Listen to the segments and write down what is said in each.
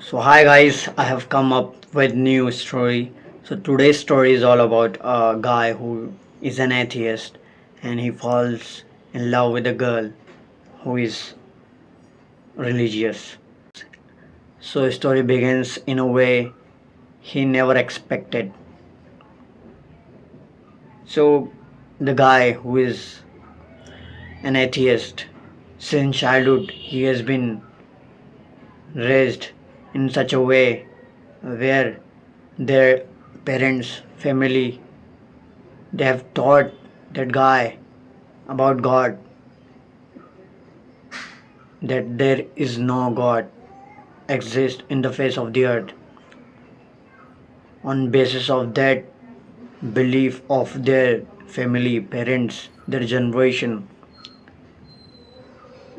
So hi guys, I have come up with new story. So today's story is all about a guy who is an atheist and he falls in love with a girl who is religious. So story begins in a way he never expected. So the guy who is an atheist, since childhood he has been raised in such a way where their parents, family, they have taught that guy about God, that there is no God exist in the face of the earth. On basis of that belief of their family, parents, their generation,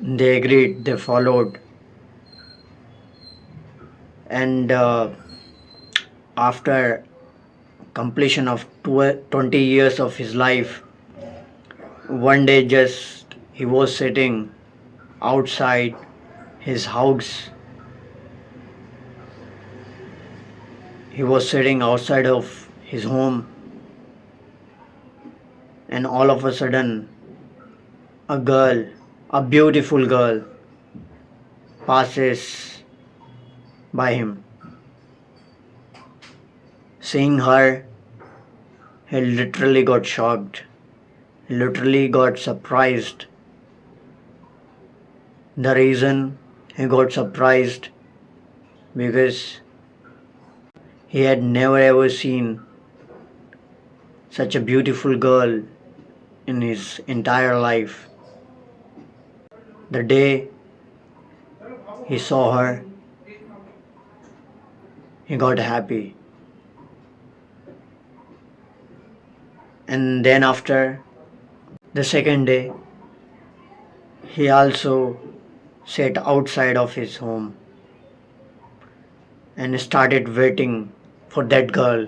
they agreed, they followed, and after completion of 20 years of his life, one day just he was sitting outside his house. He was sitting outside of his home, and all of a sudden, a girl, a beautiful girl, passes by him. Seeing her, he literally got shocked, literally got surprised. The reason he got surprised because he had never ever seen such a beautiful girl in his entire life. The day he saw her, he got happy. And then after the second day, he also sat outside of his home and started waiting for that girl.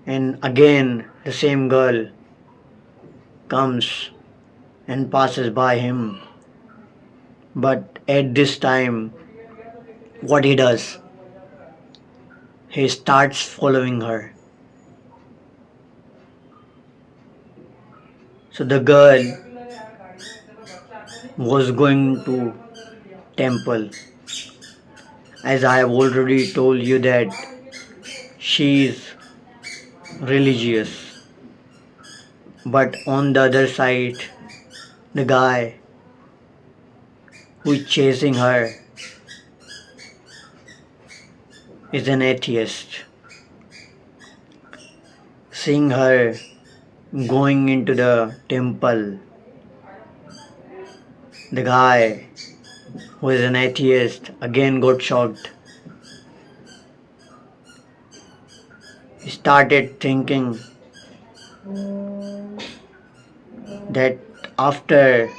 And again, the same girl comes and passes by him. But at this time, what he does, he starts following her. So the girl was going to temple. As I have already told you that she is religious. But on the other side, the guy who is chasing her is an atheist. Seeing her going into the temple, the guy who is an atheist again got shocked. He started thinking that after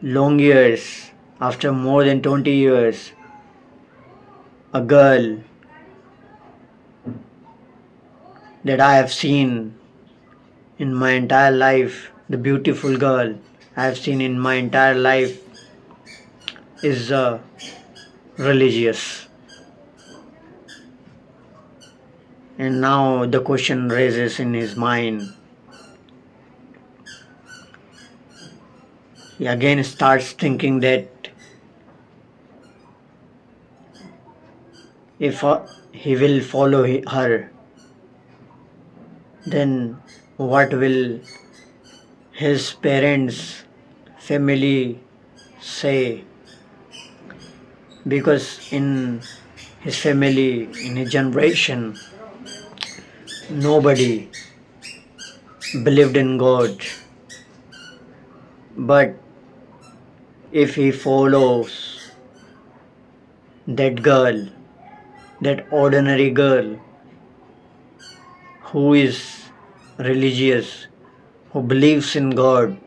long years, after more than 20 years, a girl that I have seen in my entire life, the beautiful girl I have seen in my entire life, is religious. And now the question raises in his mind. He again starts thinking that if he will follow her, then what will his parents, family say? Because in his family, in his generation, nobody believed in God. But if he follows that girl, that ordinary girl who is religious, who believes in God,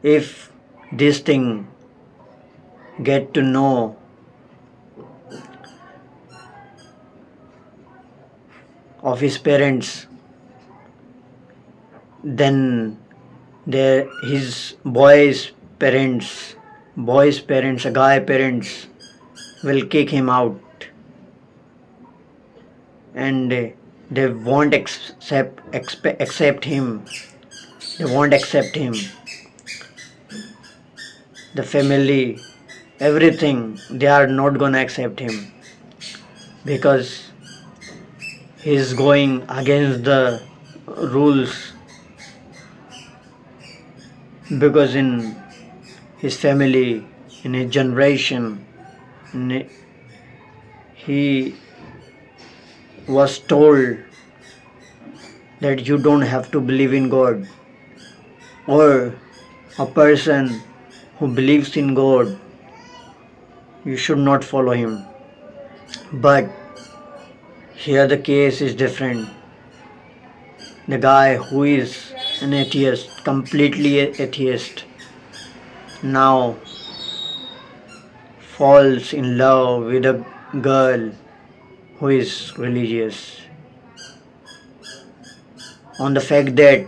if this thing get to know of his parents, then there his boy's parents, a guy parents will kick him out, and they won't accept him. They won't accept him. The family, everything, they are not gonna accept him because he is going against the rules. Because in his family, in his generation, he was told that you don't have to believe in God, or a person who believes in God, you should not follow him. But here the case is different. The guy who is an atheist, completely atheist, now falls in love with a girl who is religious. On the fact that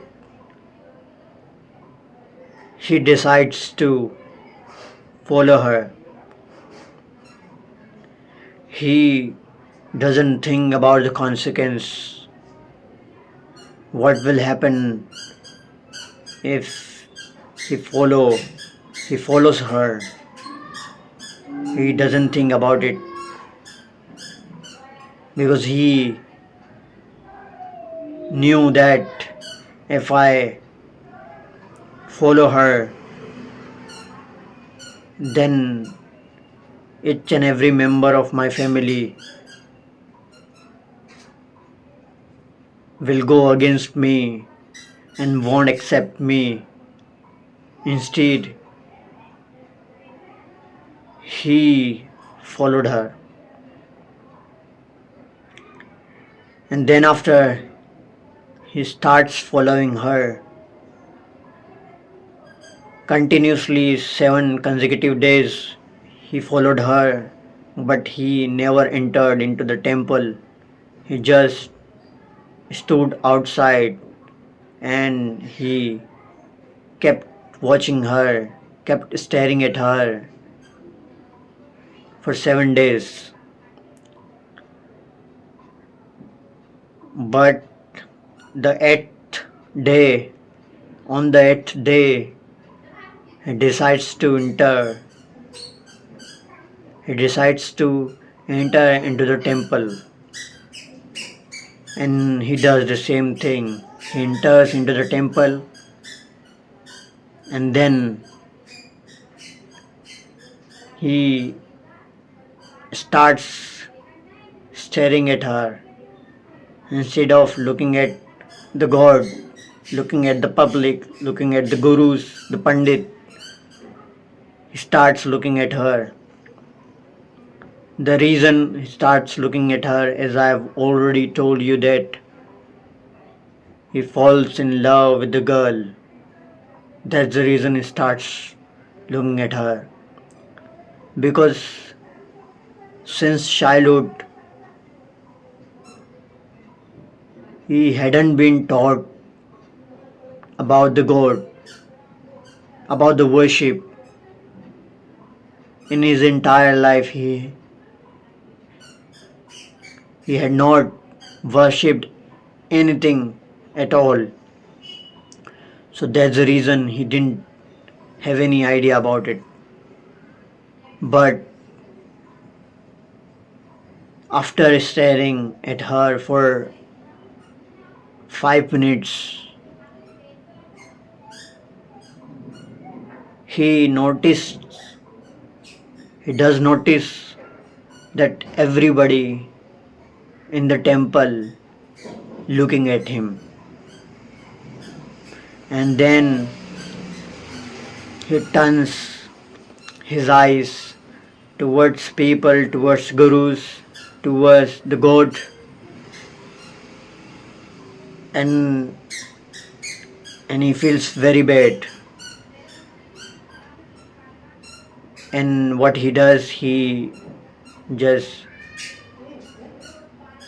he decides to follow her, he doesn't think about the consequence. What will happen if he follow he follows her? He doesn't think about it because he knew that if I follow her, then each and every member of my family will go against me and won't accept me. Instead, he followed her. And then after he starts following her continuously 7 consecutive days, he followed her, but he never entered into the temple. He just stood outside and he kept watching her, kept staring at her for 7 days. But the eighth day, on the eighth day, he decides to enter. He decides to enter into the temple, and he does the same thing. He enters into the temple, and then he starts staring at her instead of looking at the god, looking at the public, looking at the gurus, the pandit. He starts looking at her. The reason he starts looking at her, as I have already told you, that he falls in love with the girl. That's the reason he starts looking at her. Because since childhood, he hadn't been taught about the God, about the worship. In his entire life, he had not worshipped anything at all. So that's the reason he didn't have any idea about it. But after staring at her for 5 minutes, he does notice that everybody in the temple looking at him. And then he turns his eyes towards people, towards gurus, towards the god, and he feels very bad. And what he does, he just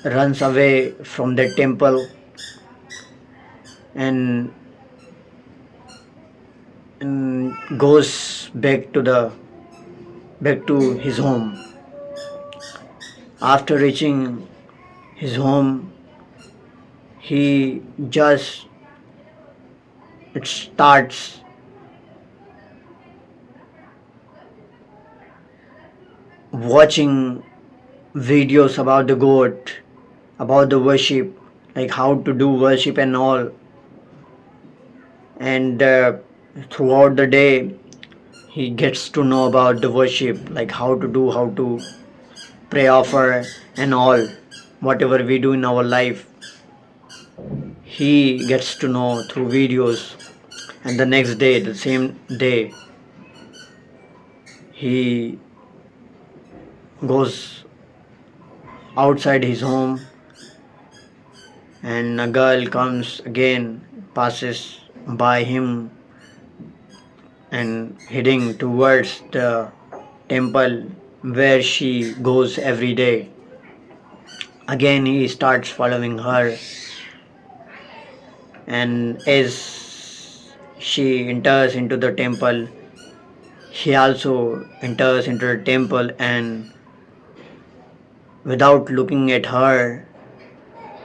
runs away from the temple, and and goes back to his home. After reaching his home, he just it starts watching videos about the god, about the worship, like how to do worship and all. And throughout the day, he gets to know about the worship, like how to pray, offer, and all. Whatever we do in our life, he gets to know through videos. And the next day, the same day, he goes outside his home, and a girl comes again, passes by him and heading towards the temple where she goes every day. Again, he starts following her, and as she enters into the temple, he also enters into the temple, and without looking at her,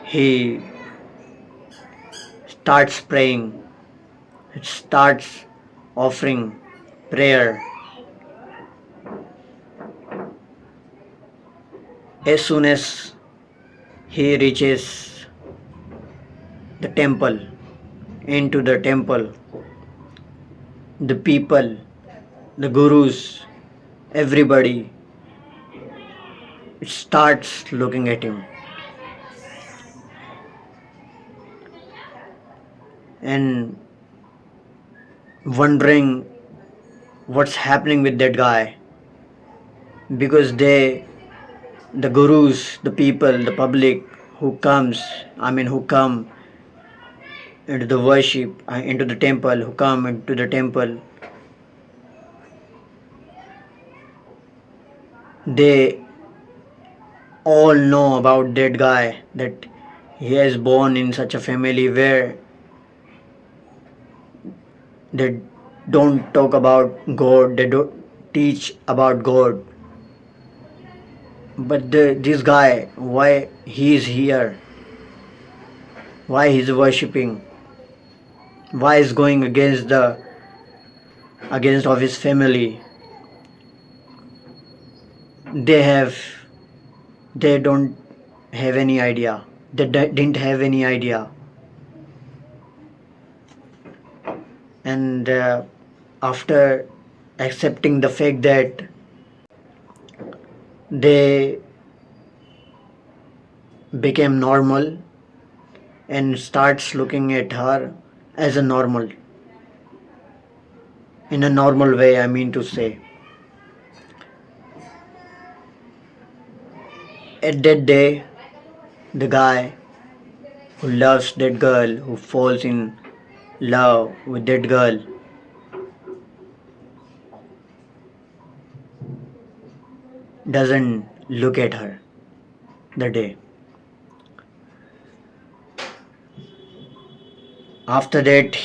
he starts praying, starts offering prayer. As soon as he reaches the temple, into the temple, the people, the gurus, everybody starts looking at him and wondering what's happening with that guy, because the gurus, the people, the public who come into the worship, into the temple, who come into the temple, they all know about that guy, that he has born in such a family where they don't talk about God, they don't teach about God. But this guy, why he is here, why he's worshipping, why is going against of his family, they have they don't have any idea, didn't have any idea. And after accepting the fact that they became normal and starts looking at her as a normal, in a normal way, I mean to say. At that day, the guy who loves that girl, who falls in love with that girl, doesn't look at her the day. After that,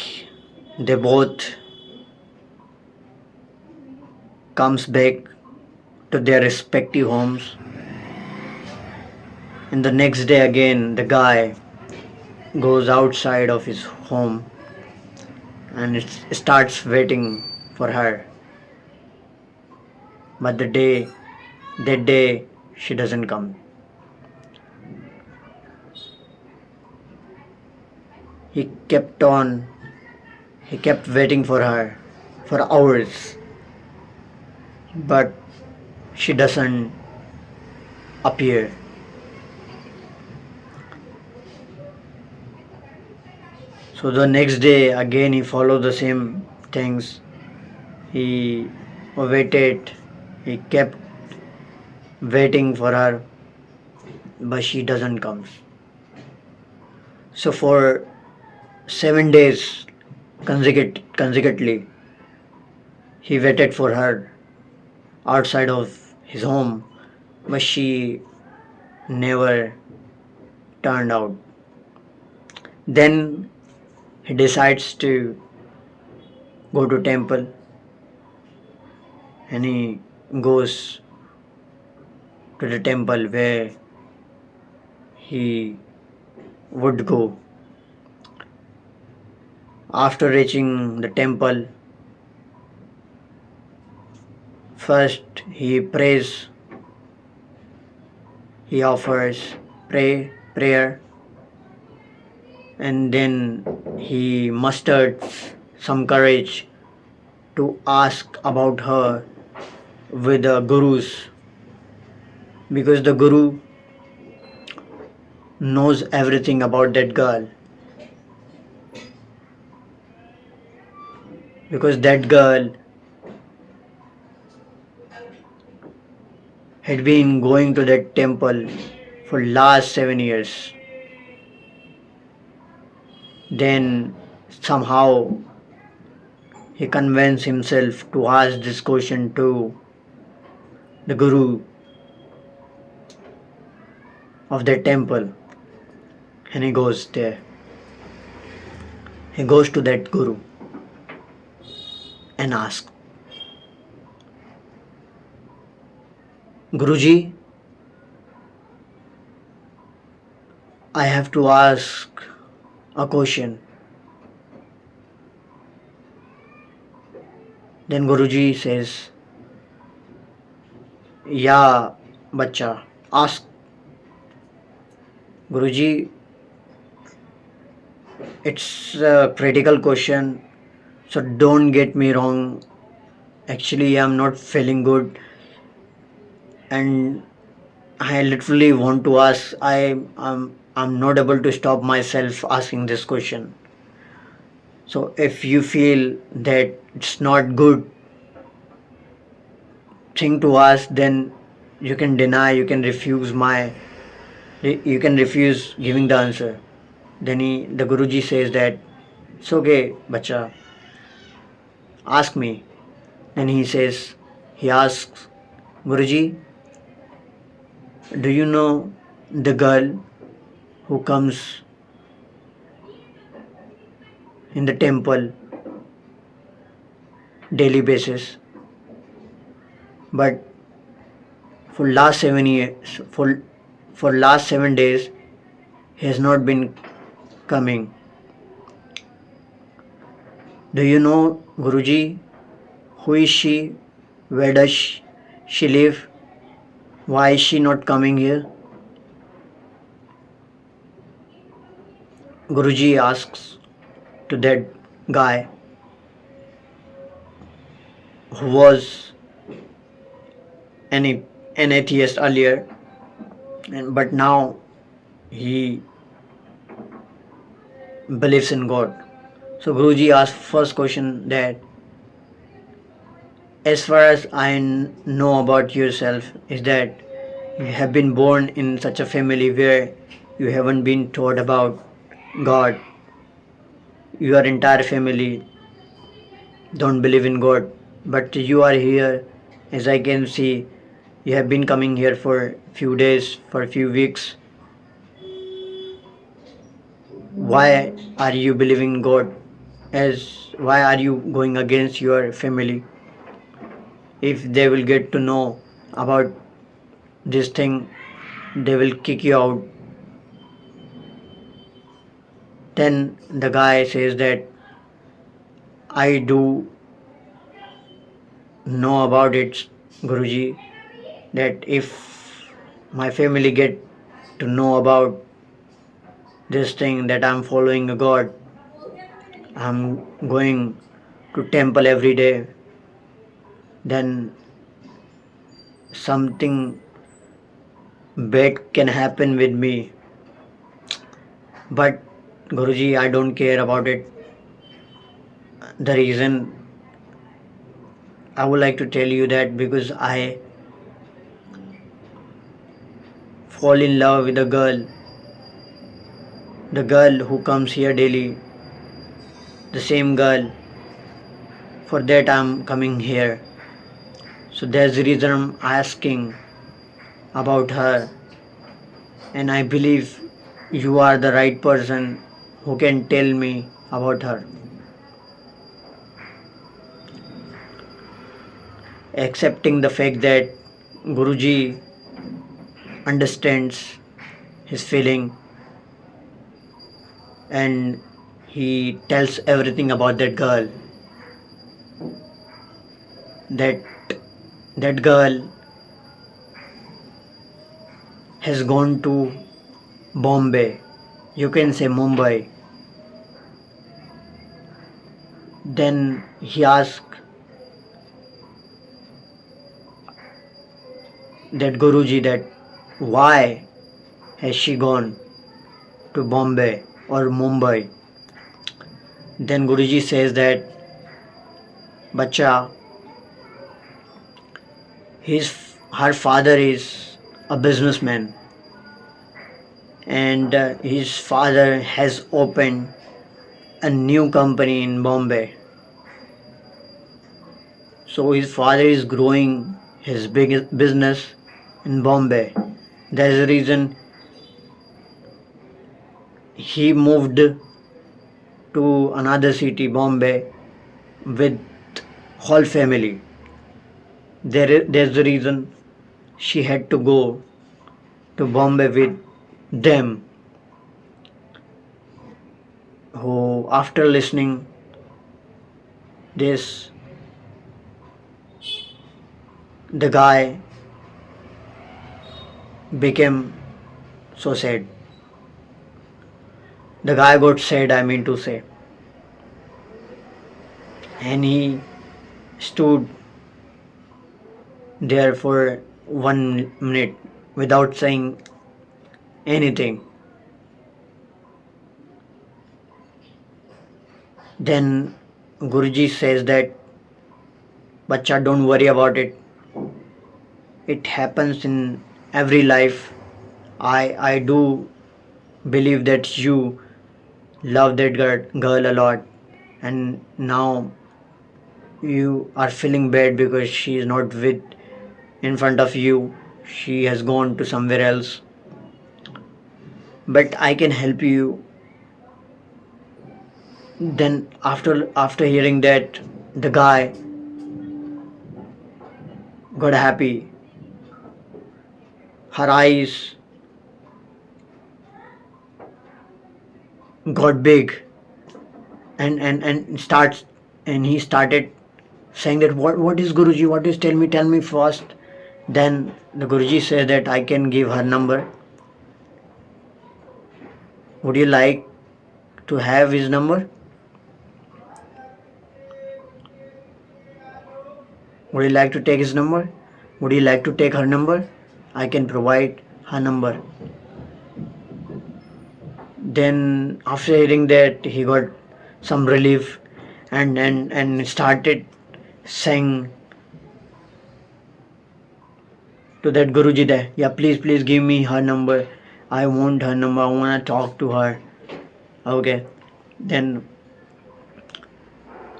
they both comes back to their respective homes, and the next day again the guy goes outside of his home and it starts waiting for her. But that day she doesn't come. He kept on, he kept waiting for her for hours, but she doesn't appear. So the next day again he followed the same things. He waited, he kept waiting for her, but she doesn't come. So for 7 days consecutively, he waited for her outside of his home, but she never turned out. Then he decides to go to temple, and he goes to the temple where he would go. After reaching the temple, first he prays, he offers prayer, and then he mustered some courage to ask about her with the gurus, because the guru knows everything about that girl, because that girl had been going to that temple for last 7 years. Then somehow he convinced himself to ask this question to the guru of that temple, and he goes there. He goes to that guru and asks, Guruji, I have to ask a question. Then Guruji says, Yeah, bacha, ask. Guruji, it's a critical question, so don't get me wrong. Actually, I'm not feeling good, and I literally want to ask. I'm not able to stop myself asking this question. So if you feel that it's not good thing to ask, then you can deny, you can refuse giving the answer. Then the Guruji says that it's okay, bacha, ask me. Then he asks, Guruji, do you know the girl who comes in the temple daily basis, but for last 7 years, for last 7 days, he has not been coming. Do you know, Guruji, who is she? Where does she live? Why is she not coming here? Guruji asks to that guy who was an, an atheist earlier, but now he believes in God. So Guruji asked first question that, as far as I know about yourself, is that you have been born in such a family where you haven't been taught about God. Your entire family don't believe in God, but you are here. As I can see, you have been coming here for few days, for a few weeks. Why are you believing in God? Why are you going against your family? If they will get to know about this thing, they will kick you out. Then the guy says that I do know about it, Guruji, that if my family get to know about this thing that I'm following a God, I'm going to temple every day, then something bad can happen with me. But Guruji, I don't care about it. The reason I would like to tell you that because I fall in love with the girl who comes here daily, the same girl. For that I'm coming here. So that's the reason I'm asking about her, and I believe you are the right person who can tell me about her. accepting the fact that Guruji understands his feeling, and he tells everything about that girl. That that girl has gone to Bombay, you can say Mumbai. Then he asked that Guruji that why has she gone to Bombay or Mumbai. Then Guruji says that Bacha, her father is a businessman, and his father has opened a new company in Bombay. So his father is growing his big business in Bombay. That is the reason he moved to another city, Bombay, with whole family. That's the reason she had to go to Bombay with them. Who, after listening this, the guy became so sad. The guy got sad, I mean to say, and he stood there for 1 minute without saying anything. Then Guruji says that, Bacha, don't worry about it. It happens in every life. I do believe that you love that girl a lot, and now you are feeling bad because she is not with in front of you. She has gone to somewhere else. But I can help you. Then after hearing that, the guy got happy. Her eyes got big, and starts and he started saying that, what is Guruji, what is, tell me first. Then the Guruji says that I can give her number. Would you like to have his number? Would you like to take his number? Would you like to take her number? I can provide her number. Then after hearing that, he got some relief, and started saying to that Guruji that, yeah, please give me her number. I want her number. I want to talk to her. Okay. Then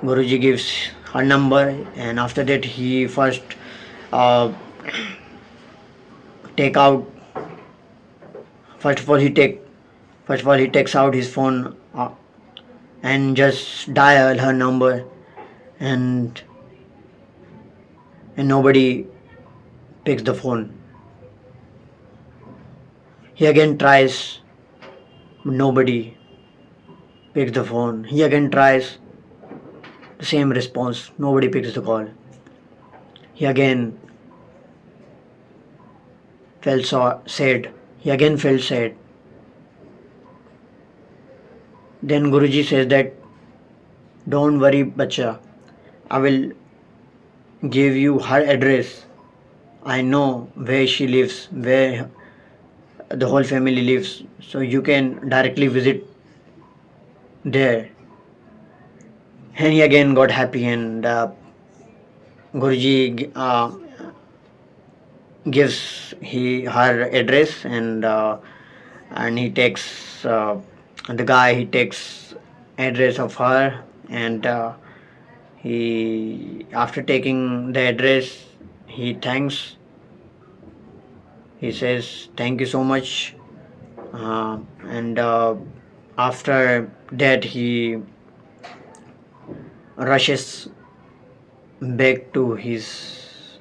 Guruji gives her number, and after that he uh, take out first of all he takes out his phone, and just dial her number, and nobody picks the phone. He again tries, nobody picks the phone. He again tries, the same response, nobody picks the call. He again felt so sad. He again felt sad. Then Guruji says that, don't worry, bacha, I will give you her address. I know where she lives, where the whole family lives, so you can directly visit there. And he again got happy, and Guruji gives her address, and he takes the guy, he takes address of her, and he, after taking the address, he thanks, he says thank you so much, and after that he rushes back to his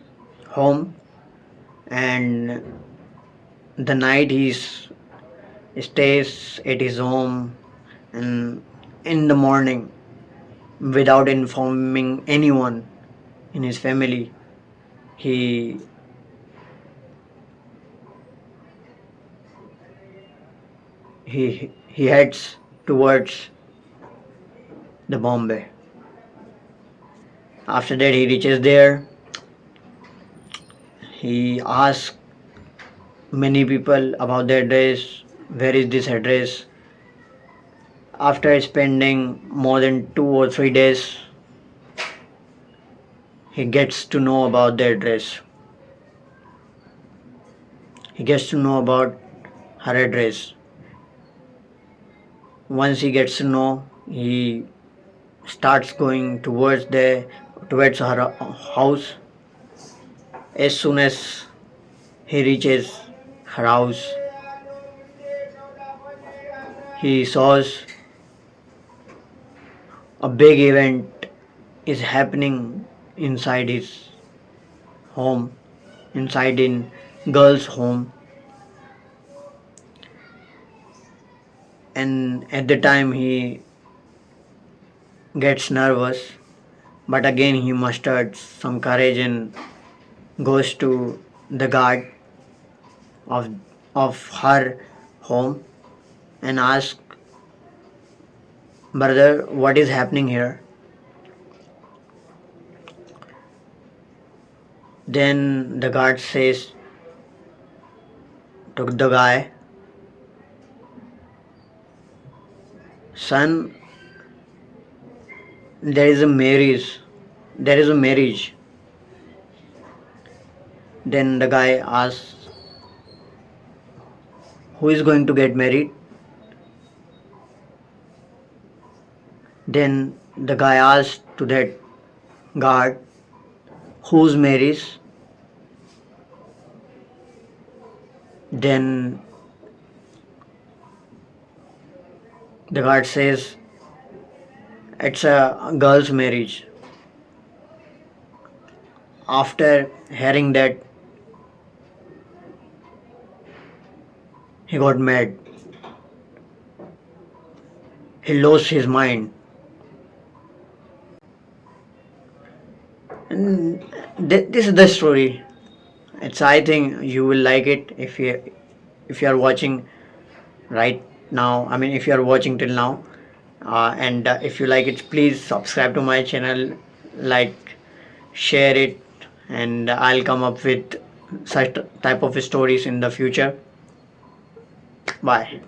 home, and the night stays at his home, and in the morning, without informing anyone in his family, he he heads towards the Bombay. After that, he reaches there. He asks many people about the address. Where is this address? After spending more than 2 or 3 days, he gets to know about the address. He gets to know about her address. Once he gets to know, he starts going towards her house. As soon as he reaches her house, he saws a big event is happening inside his home, inside in girl's home, and at the time he gets nervous, but again he musters some courage and goes to the guard of her home and asks, brother, what is happening here? Then the guard says to the guy, son, there is a marriage. There is a marriage. Then the guy asks, who is going to get married? Then the guy asks to that guard, whose marriage? Then the guard says, it's a girl's marriage. After hearing that, he got mad. He lost his mind. And this is the story. I think you will like it if you are watching right now. I mean, if you are watching till now, and if you like it, please subscribe to my channel, like, share it, and I'll come up with such type of stories in the future. Bye.